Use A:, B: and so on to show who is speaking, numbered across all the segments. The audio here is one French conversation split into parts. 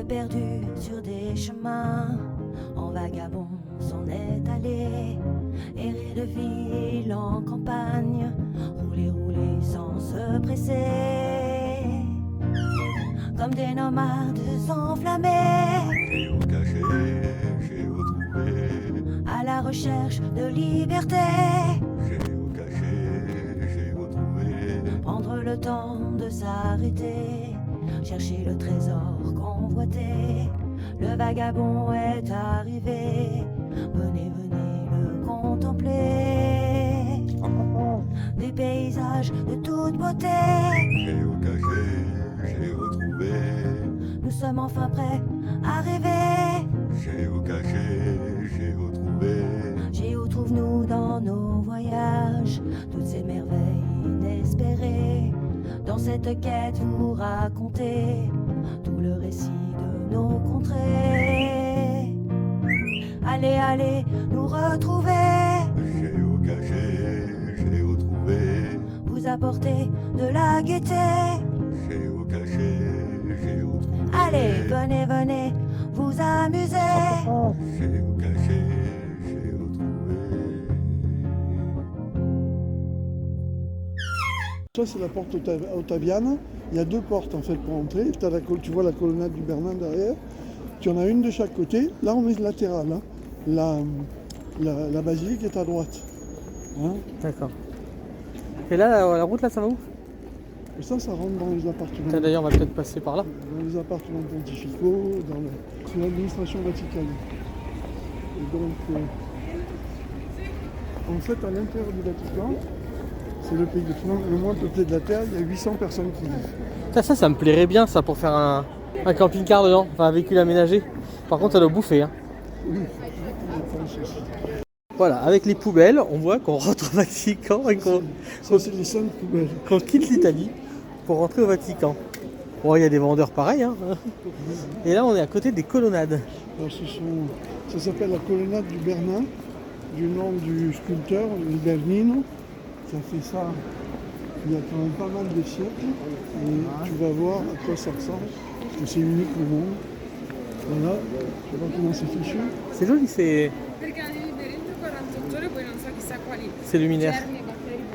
A: s'est perdu sur des chemins, en vagabond s'en est allé, errer de ville en campagne, rouler, rouler sans se presser, comme des nomades enflammés,
B: Géocaché,
A: à la recherche de liberté.
B: j'ai retrouvé.
A: Prendre le temps de s'arrêter, chercher le trésor convoité. Le vagabond est arrivé, venez, venez le contempler. Des paysages de toute beauté,
B: Géocaché, j'ai retrouvé.
A: nous sommes enfin prêts à rêver.
B: Géocaché, j'ai retrouvé.
A: Où trouvons-nous dans nos voyages toutes ces merveilles inespérées? Dans cette quête vous racontez tout le récit de nos contrées. Allez, allez nous retrouver,
B: Géocaché, j'ai retrouvé.
A: vous apporter de la gaieté.
B: Géocaché, j'ai retrouvé.
A: Allez, venez, venez vous amuser.
B: Géocaché, j'ai retrouvé.
C: Ça, c'est la porte Ottaviana. Il y a deux portes en fait pour entrer. Tu vois la colonnade du Bernin derrière. Tu en as une de chaque côté. Là, on est latéral. Hein. La basilique est à droite. Hein.
D: D'accord. Et là, la route, là, ça va où?
C: Et ça rentre dans les appartements.
D: D'ailleurs, on va peut-être passer par là.
C: Dans les appartements pontificaux, c'est l'administration vaticane. Et donc, en fait, à l'intérieur du Vatican, c'est le pays le moins peuplé de la Terre. Il y a 800 personnes qui vivent.
D: Ça me plairait bien, ça, pour faire un camping-car dedans, enfin un véhicule aménagé. Par contre, ça doit bouffer. Hein.
C: Oui, je pense aussi.
D: Voilà, avec les poubelles, on voit qu'on rentre au Vatican et
C: Ça, c'est les 5 poubelles.
D: qu'on quitte l'Italie pour rentrer au Vatican. Bon, il y a des vendeurs pareils. Hein. Et là, on est à côté des colonnades.
C: Alors, ça s'appelle la colonnade du Bernin, du nom du sculpteur, il Bernino. Ça fait ça il y a quand même pas mal de siècles. Et tu vas voir à quoi ça ressemble, parce que c'est unique au monde. Voilà, je sais pas comment c'est fichu.
D: C'est joli, c'est luminaire.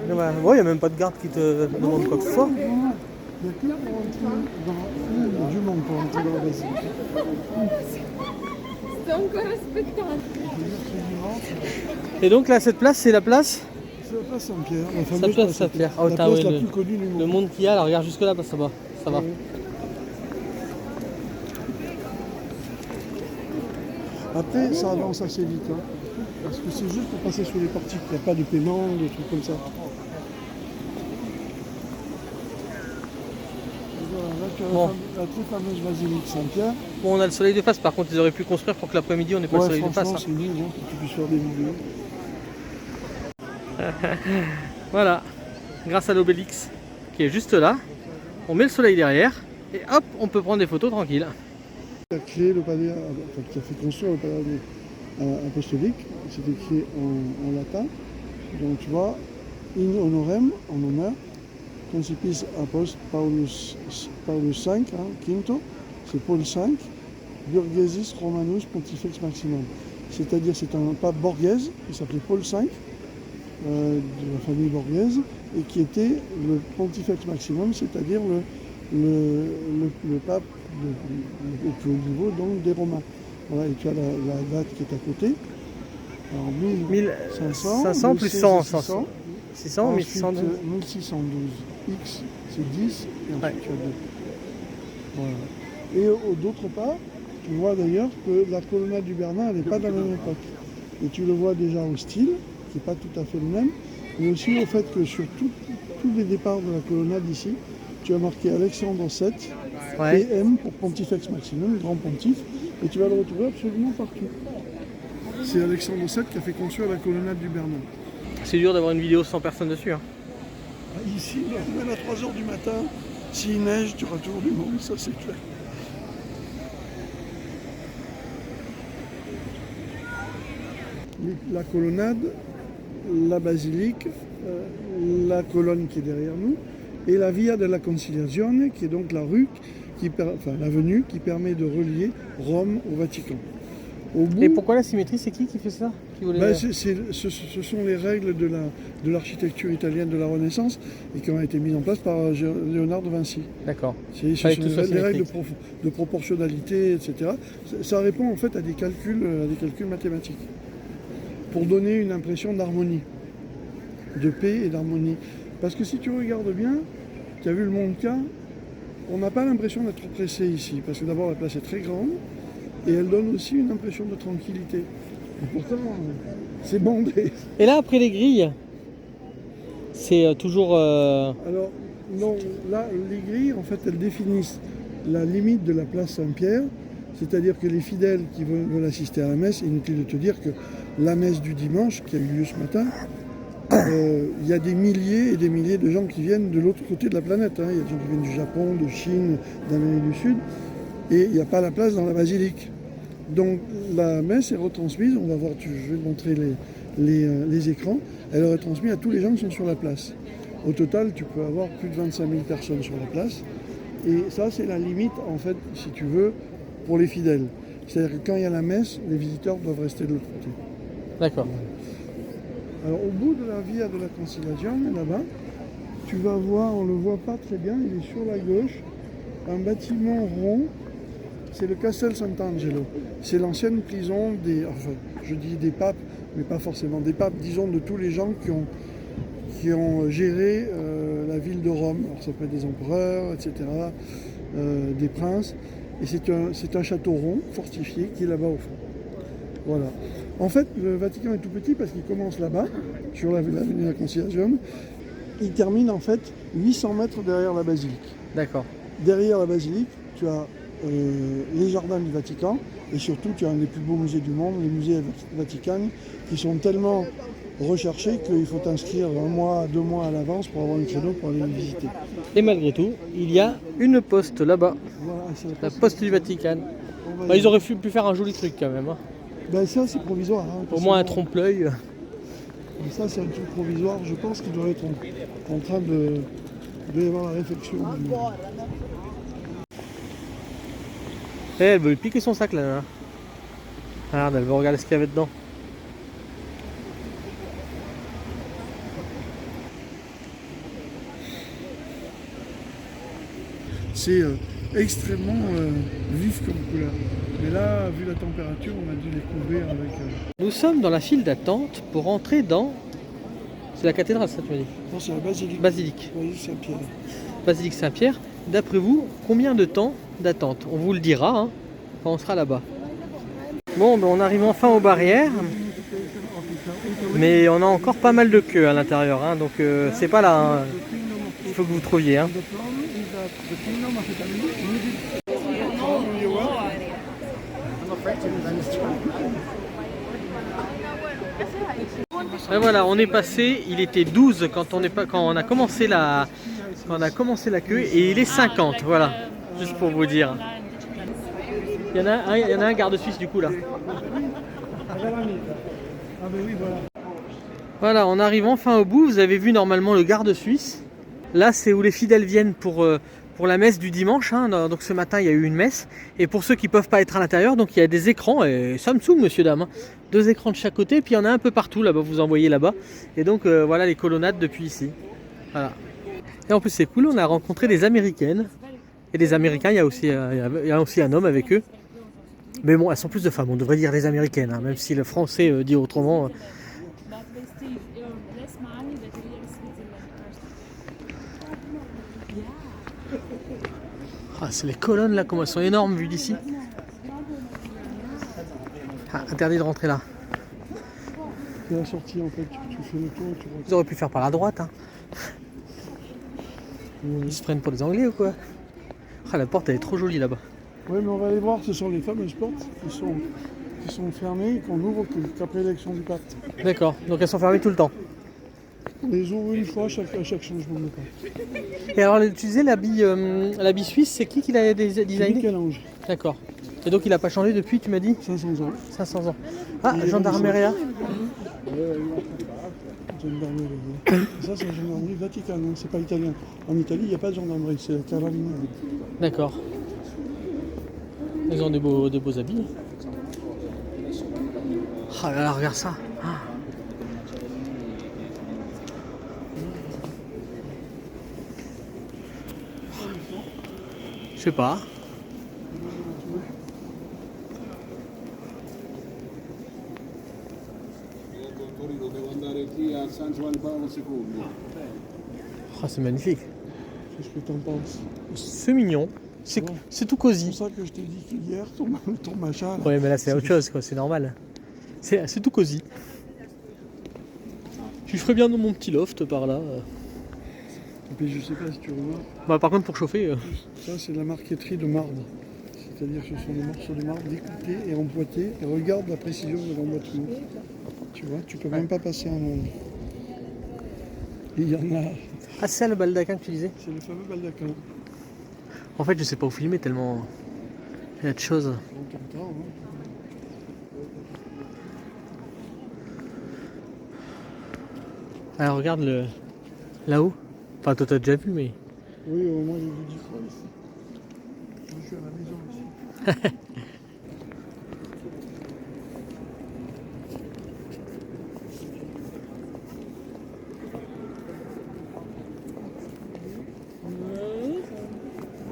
D: Bon, il n'y a même pas de garde qui te demande quoi que ce soit.
C: Il n'y a que pour entrer dans du monde pour entrer dans la basilique.
D: Et donc là, cette place, c'est la place
C: C'est la place Saint-Pierre, la
D: La
C: fameuse
D: place Saint-Pierre. Oh,
C: la
D: putain,
C: place
D: ouais,
C: la plus connue du
D: le
C: monde.
D: monde qu'il y a, là, regarde jusque là, ça va. Ça va.
C: Ouais. Après, ça avance assez vite, hein, parce que c'est juste pour passer sur les portiques, il n'y a pas de paiement, des trucs comme ça. Et voilà, là tu as
D: Bon.
C: la très fameuse basilique Saint-Pierre.
D: Bon, on a le soleil de face, par contre, ils auraient pu construire pour que l'après-midi, on n'ait pas le soleil de face.
C: Franchement,
D: Hein.
C: c'est nul, hein, pour que tu puisses faire des vidéos.
D: Voilà, grâce à l'Obélix qui est juste là, on met le soleil derrière et hop, on peut prendre des photos tranquille.
C: Qui a créé le palais, enfin, qui a fait construire le palais apostolique, c'était écrit en latin. Donc tu vois, in honorem, en honneur, Principis Apost Paulus V, hein, Quinto, c'est Paul V, Borghesis Romanus Pontifex Maximum. C'est-à-dire c'est un pape borghese, qui s'appelait Paul V, de la famille borghese, et qui était le Pontifex Maximum, c'est-à-dire le pape au plus haut niveau, donc des Romains. Voilà, et tu as la date qui est à côté. Alors
D: 1500 plus 100, 600,
C: 600,
D: 1612.
C: 1612. X, c'est 10, et ensuite
D: Ouais.
C: tu as 2. Voilà. Et d'autre part, tu vois d'ailleurs que la colonnade du Bernin, elle n'est pas de la même époque. Et tu le vois déjà au style, qui n'est pas tout à fait le même, mais aussi au fait que sur tous les départs de la colonnade ici, tu as marqué Alexandre VII,
D: Ouais.
C: PM pour Pontifex Maximum, grand pontife, et tu vas le retrouver absolument partout. C'est Alexandre VII qui a fait construire la colonnade du Bernin.
D: C'est dur d'avoir une vidéo sans personne dessus. Hein.
C: Ici, même à 3h du matin, s'il neige, tu auras toujours du monde, ça c'est clair. La colonnade, la basilique, la colonne qui est derrière nous, et la Via della Conciliazione, qui est donc la rue l'avenue qui permet de relier Rome au Vatican. Au bout,
D: Et pourquoi la symétrie? C'est qui fait ça? Qui voulait...
C: ce sont les règles de l'architecture italienne de la Renaissance et qui ont été mises en place par Léonard de Vinci.
D: D'accord.
C: Ce sont les règles de proportionnalité, etc. Ça répond en fait à des calculs mathématiques pour donner une impression d'harmonie, de paix et d'harmonie. Parce que si tu regardes bien, tu as vu le Monca, on n'a pas l'impression d'être pressé ici, parce que d'abord la place est très grande et elle donne aussi une impression de tranquillité. Et pourtant, c'est bandé.
D: Et là, après les grilles, c'est toujours...
C: Alors, non, là, les grilles, en fait, elles définissent la limite de la place Saint-Pierre, c'est-à-dire que les fidèles qui veulent assister à la messe, inutile de te dire que la messe du dimanche, qui a eu lieu ce matin, il y a des milliers et des milliers de gens qui viennent de l'autre côté de la planète. Il y a des gens qui viennent du Japon, de Chine, d'Amérique du Sud, et il n'y a pas la place dans la basilique. Donc la messe est retransmise, on va voir, je vais te montrer les écrans, elle est retransmise à tous les gens qui sont sur la place. Au total, tu peux avoir plus de 25 000 personnes sur la place, et ça c'est la limite, en fait, si tu veux, pour les fidèles. C'est-à-dire que quand il y a la messe, les visiteurs doivent rester de l'autre côté.
D: D'accord.
C: Alors au bout de la Via de la Conciliazione, là-bas, tu vas voir, on ne le voit pas très bien, il est sur la gauche, un bâtiment rond, c'est le Castel Sant'Angelo. C'est l'ancienne prison je dis des papes, mais pas forcément des papes, disons de tous les gens qui ont géré la ville de Rome. Alors ça peut être des empereurs, etc., des princes. Et c'est un château rond, fortifié, qui est là-bas au fond. Voilà. En fait, le Vatican est tout petit parce qu'il commence là-bas, sur l'avenue de la Conciliazione. Il termine en fait 800 mètres derrière la basilique.
D: D'accord.
C: Derrière la basilique, tu as les jardins du Vatican et surtout tu as un des plus beaux musées du monde, les musées Vaticani, qui sont tellement recherchés qu'il faut t'inscrire 1 mois, 2 mois à l'avance pour avoir un créneau pour aller les visiter.
D: Et malgré tout, il y a une poste là-bas,
C: Voilà, c'est
D: la poste du Vatican.
C: on va y
D: Ils auraient pu faire un joli truc quand même. Hein.
C: Ben ça c'est provisoire.
D: Au moins un trompe-l'œil.
C: Ça c'est un truc provisoire. Je pense qu'il doit être en train de y avoir la réflexion.
D: Et elle veut lui piquer son sac là. Regarde, elle veut regarder ce qu'il y avait dedans.
C: C'est extrêmement vif comme couleur. Mais là, vu la température, on a dû les couvrir avec...
D: Nous sommes dans la file d'attente pour entrer dans... C'est la cathédrale, ça tu m'as dit?
C: Non, c'est la basilique.
D: Basilique.
C: Basilique Saint-Pierre.
D: Basilique Saint-Pierre. D'après vous, combien de temps d'attente? On vous le dira hein, quand on sera là-bas. Bon, ben on arrive enfin aux barrières. Mais on a encore pas mal de queues à l'intérieur. Hein, donc c'est pas là. Hein. Il faut que vous trouviez. Hein. Et voilà, on est passé, il était 12 quand on a commencé la queue et il est 50, voilà, juste pour vous dire. Il y en a un garde suisse du coup là. Voilà, on arrive enfin au bout, vous avez vu normalement le garde suisse. Là c'est où les fidèles viennent pour la messe du dimanche, hein. Donc ce matin il y a eu une messe. Et pour ceux qui ne peuvent pas être à l'intérieur, donc il y a des écrans, et Samsung monsieur dame, hein. 2 écrans de chaque côté, puis il y en a un peu partout là-bas, vous en voyez là-bas. Et donc voilà les colonnades depuis ici. Voilà. Et en plus c'est cool, on a rencontré des Américaines. Et des Américains, il y a aussi un homme avec eux. Mais bon, elles sont plus de femmes, on devrait dire les Américaines, hein, même si le français dit autrement. Ah, c'est les colonnes là, comment elles sont énormes vues d'ici. Ah, interdit de rentrer là.
C: C'est la sortie en fait, tu fais le tour et tu
D: Ils auraient pu faire par la droite. Hein.
C: Ouais.
D: Ils se prennent pour des Anglais ou quoi? Ah, la porte elle est trop jolie là-bas.
C: Oui, mais on va aller voir, ce sont les fameuses portes qui sont fermées et qu'on ouvre qu'après l'élection du pape.
D: D'accord, donc elles sont fermées tout le temps.
C: On les ouvre une fois à chaque changement de pape.
D: Et alors, tu disais l'habit suisse, c'est qui l'a designé?
C: Michel-Ange.
D: D'accord. Et donc il n'a pas changé depuis, tu m'as dit?
C: 500 ans.
D: 500 ans. Ah, gendarmeria.
C: Gendarmerie. Ça, c'est la gendarmerie Vaticane, hein, c'est pas italien. En Italie, il n'y a pas de gendarmerie, c'est la Carabinieri.
D: D'accord. Ils ont des beaux habits. Ah là là, regarde ça. Ah. Je sais pas. Ah, c'est magnifique.
C: Qu'est-ce que t'en penses?
D: C'est mignon. C'est
C: Ouais.
D: c'est tout
C: C'est
D: cosy.
C: pour ça que je t'ai dit qu'hier, ton machin. Là,
D: Ouais, mais là c'est autre chose, quoi. C'est normal. C'est tout cosy. Je ferais bien dans mon petit loft par là.
C: Et puis je sais pas si tu remarques,
D: Bah, par contre, pour chauffer,
C: ça c'est la marqueterie de marbre. C'est-à-dire que ce sont des morceaux de marbre découpés et emboîtés. Et regarde la précision de l'emboîtement. Tu vois, tu peux même pas passer un ongle. Et il y en a,
D: ah, c'est ça le baldaquin que tu disais?
C: c'est le fameux baldaquin.
D: En fait, je sais pas où filmer tellement il y a de choses.
C: On t'entend, hein.
D: Alors, regarde là-haut. Enfin, toi, t'as déjà vu, mais.
C: Oui, moi j'ai vu 10 fois ici. Moi, je suis à la maison ici.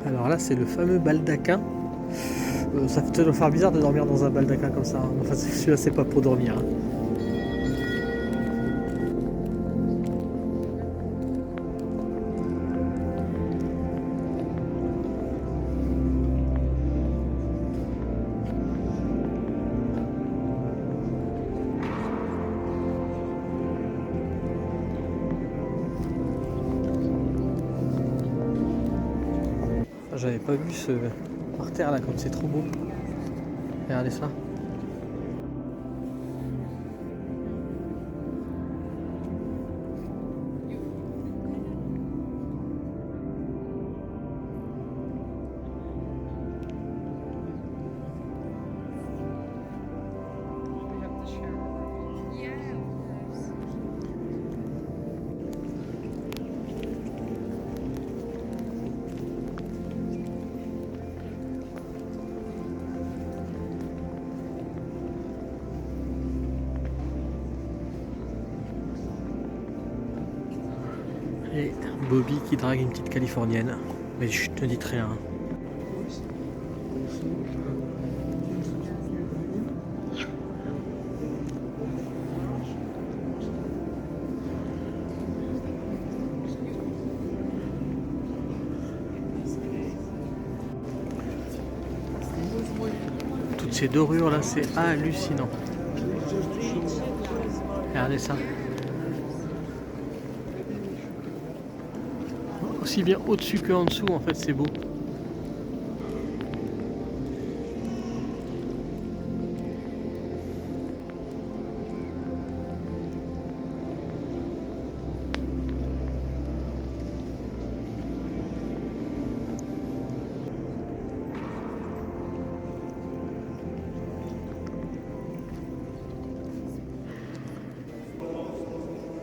D: Alors là, c'est le fameux baldaquin. Ça doit faire bizarre de dormir dans un baldaquin comme ça. Hein. Enfin, celui-là, c'est pas pour dormir. Hein. J'avais pas vu ce parterre là, comme c'est trop beau. Regardez ça. Et Bobby qui drague une petite californienne. Mais je te dis rien. Toutes ces dorures là, c'est hallucinant. Regardez ça. Aussi bien au-dessus qu'en dessous, en fait, c'est beau.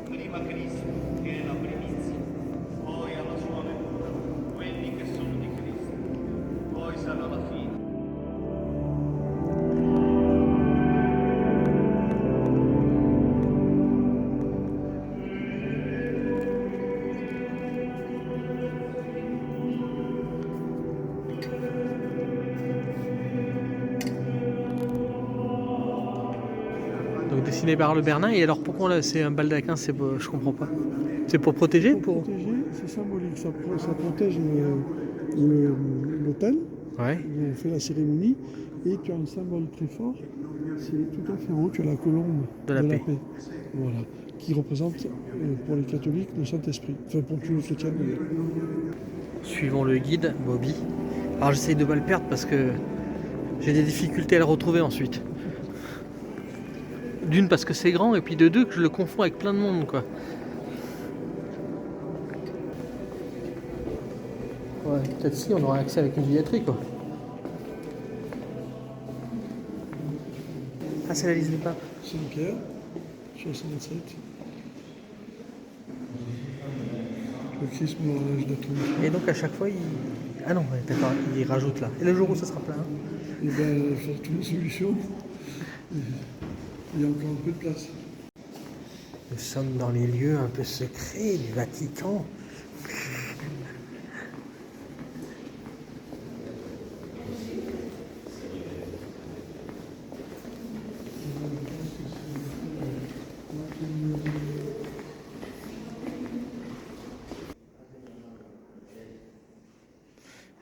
E: Prima Cristo, che è la primizia, poi alla sua venuta, quelli che sono di Cristo, poi sarà la fine.
D: Donc dessiné par le Bernin. Et alors pourquoi là c'est un baldaquin? Je comprends pas. C'est pour protéger?
C: Pour protéger, c'est symbolique. Ça protège l'hôtel
D: Ouais.
C: où on fait la cérémonie. Et tu as un symbole très fort. C'est tout à fait en haut, tu as la colombe
D: De la paix.
C: Voilà. Qui représente pour les catholiques le Saint-Esprit. Enfin pour tous les chrétiens.
D: Suivons le guide, Bobby. Alors j'essaye de pas le perdre parce que j'ai des difficultés à le retrouver ensuite. D'une parce que c'est grand et puis de deux que je le confonds avec plein de monde quoi. Ouais, peut-être si on aurait accès avec une billetterie quoi. Ah c'est la liste des papes.
C: Saint-Pierre, 67. Le Christ mort à l'âge de 30.
D: Et donc à chaque fois il... Ah non, ouais, d'accord, il rajoute là. Et le jour où ça sera plein.
C: Et bien, fortune solution. Il y a encore un peu de place.
D: Nous sommes dans les lieux un peu secrets du Vatican.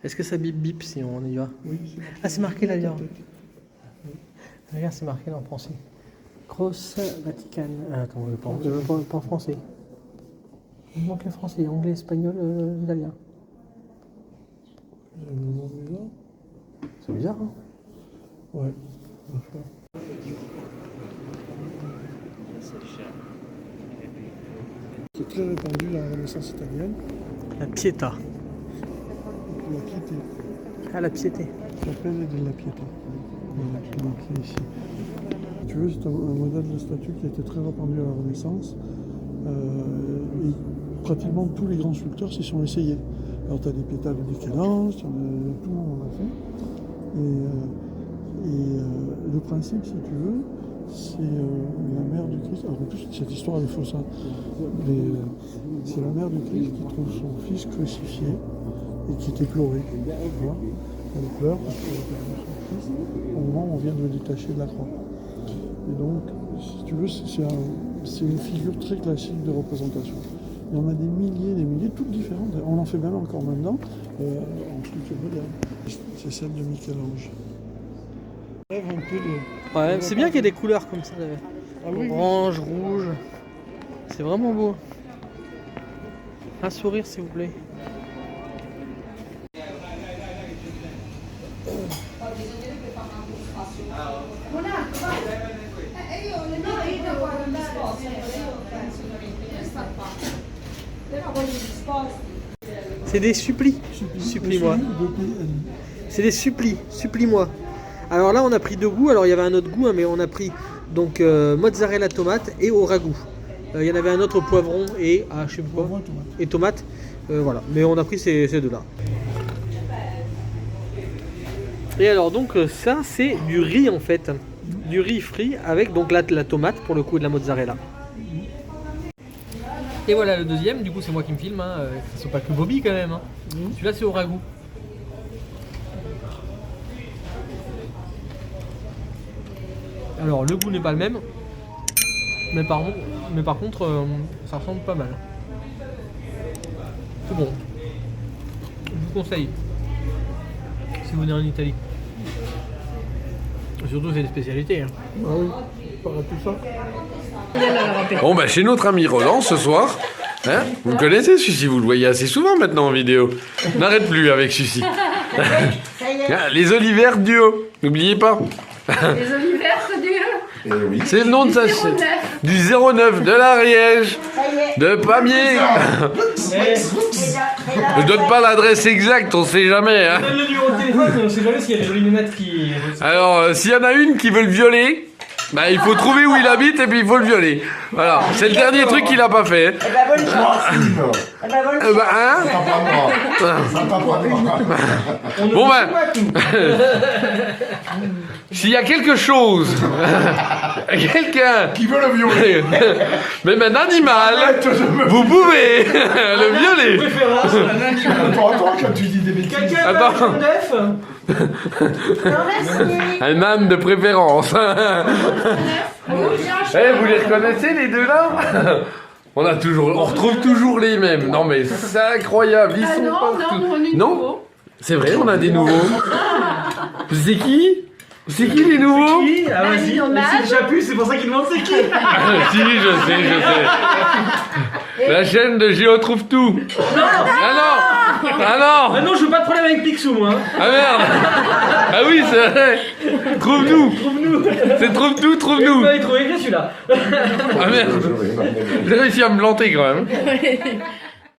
D: Est-ce que ça bip bip si on y va?
C: Oui,
D: c'est marqué là, d'ailleurs. Regarde, c'est marqué là en français. Cross Vatican. Attends, pas en français. Il manque le français, anglais, espagnol, italien. C'est bizarre, hein?
C: Ouais. C'est très répandu la Renaissance italienne.
D: La Pietà.
C: La piété.
D: Ah, la piété.
C: Ça s'appelle de la piété. Voilà, qui est marqué ici. Tu veux, c'est un modèle de statue qui a été très répandu à la Renaissance. Et pratiquement tous les grands sculpteurs s'y sont essayés. Alors tu as des Pietà de Michel-Ange, tout le monde en a fait. Et le principe, si tu veux, c'est la mère du Christ. Alors en plus, cette histoire elle est fausse. Hein. C'est la mère du Christ qui trouve son fils crucifié et qui est éploré. Elle pleure parce qu'elle a perdu son fils au moment où on vient de le détacher de la croix. Et donc, si tu veux, c'est une figure très classique de représentation. Il y en a des milliers, toutes différentes. On en fait même encore maintenant en sculpture moderne. C'est celle de Michel-Ange.
D: Ouais, c'est bien qu'il y ait des couleurs comme ça. Orange, rouge. C'est vraiment beau. Un sourire, s'il vous plaît. C'est des supplis. Supplie-moi. C'est des supplis. Supplie-moi. Alors là, on a pris deux goûts. Alors il y avait un autre goût, hein, mais on a pris donc mozzarella tomate et au ragoût. Il y en avait un autre au poivron et je sais pas quoi. Et tomate. Voilà. Mais on a pris ces deux-là. Et alors donc ça c'est du riz en fait. Du riz frit avec donc la tomate pour le coup et de la mozzarella. Et voilà le deuxième, du coup c'est moi qui me filme, hein. C'est pas que Bobby quand même. Hein. Celui-là c'est au ragoût. Alors le goût n'est pas le même, mais par contre ça ressemble pas mal. C'est bon. Je vous conseille si vous venez en Italie. Surtout c'est une spécialité. Hein.
C: Ah oui, pas tout ça.
F: Bon bah chez notre ami Roland ce soir, hein, vous connaissez Sucy, vous le voyez assez souvent maintenant en vidéo. N'arrête plus avec Sucy. Les olivères duo, n'oubliez pas.
G: Les olivères duo.
F: C'est le nom de sa chaîne. Du 09 de l'Ariège, de Pamiers. Je donne pas l'adresse exacte, on sait jamais. Hein.
D: Donne le numéro de téléphone, on sait jamais s'il y a des jolies lunettes qui...
F: Alors, s'il y en a une qui veut le violer, bah, il faut trouver où il habite et puis il faut le violer. Voilà, c'est le dernier truc qu'il a pas fait.
H: Eh ben, bonne chance. Eh ben, bonne chance.
F: Bon ben, s'il y a quelque chose, quelqu'un
B: Qui veut le violer?
F: même un animal, vous pouvez le violer.
B: Attends, quand tu dis des bêtises.
F: Attends. Un âne de préférence. Eh, vous les reconnaissez les deux là? On retrouve toujours les mêmes. Non mais c'est incroyable, ils sont partout. Non, c'est vrai, on a des nouveaux. C'est qui? C'est qui les nouveaux?
D: Ah vas-y, c'est Chapu, c'est pour ça qu'il demande c'est qui.
F: Si, je sais. La chaîne de Géo trouve tout.
D: Non.
F: Ah non. Ah non.
D: Ah non, je veux pas de problème avec Picsou moi.
F: Ah merde. Ah oui, c'est vrai. Trouve-nous. C'est trouve-nous.
D: Vous m'avez trouvé que celui-là.
F: Ah merde. J'ai réussi à me planter quand même.